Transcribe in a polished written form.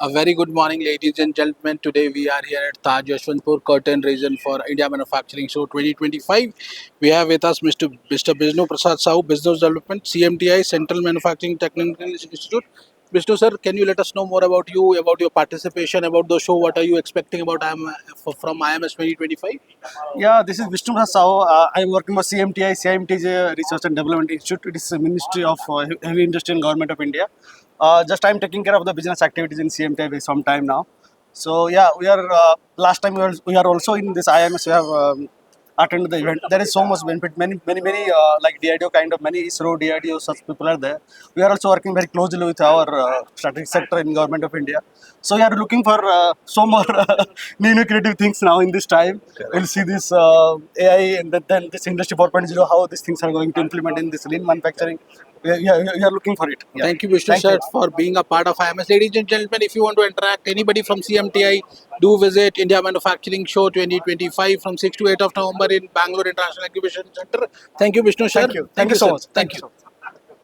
A very good morning, ladies and gentlemen. Today we are here at Taj Yeshwantpur Curtain Region for India Manufacturing Show 2025. We have with us Mr. Bishnu Prasad Sahu, Business Development, CMTI, Central Manufacturing Technical Institute. Bishnu sir, can you let us know more about you, about your participation, about the show? What are you expecting about from IMS 2025? Yeah, this is Bishnu Prasad Sahu. I'm working for CMTI. CMTI is a Research and Development Institute. It is a Ministry of Heavy Industry and Government of India. Just I'm taking care of the business activities in CMTI for some time now. So yeah, we are. Last time we are also in this IMS. We have attended the event. There is so much benefit. Many like DIDO kind of many ISRO, DIDO such people are there. We are also working very closely with our strategic sector in Government of India. So we are looking for so more new creative things now in this time. We'll see this AI and then this Industry 4.0, how these things are going to implement in this lean manufacturing. We are looking for it. Yeah. Thank you, Vishnu Thank sir, you. for being a part of IMS. Ladies and gentlemen, if you want to interact, anybody from CMTI, do visit India Manufacturing Show 2025 from 6 to 8 of November in Bangalore International Exhibition Center. Thank you, Vishnu sir. Thank you. Thank you so sir. much. Thank you.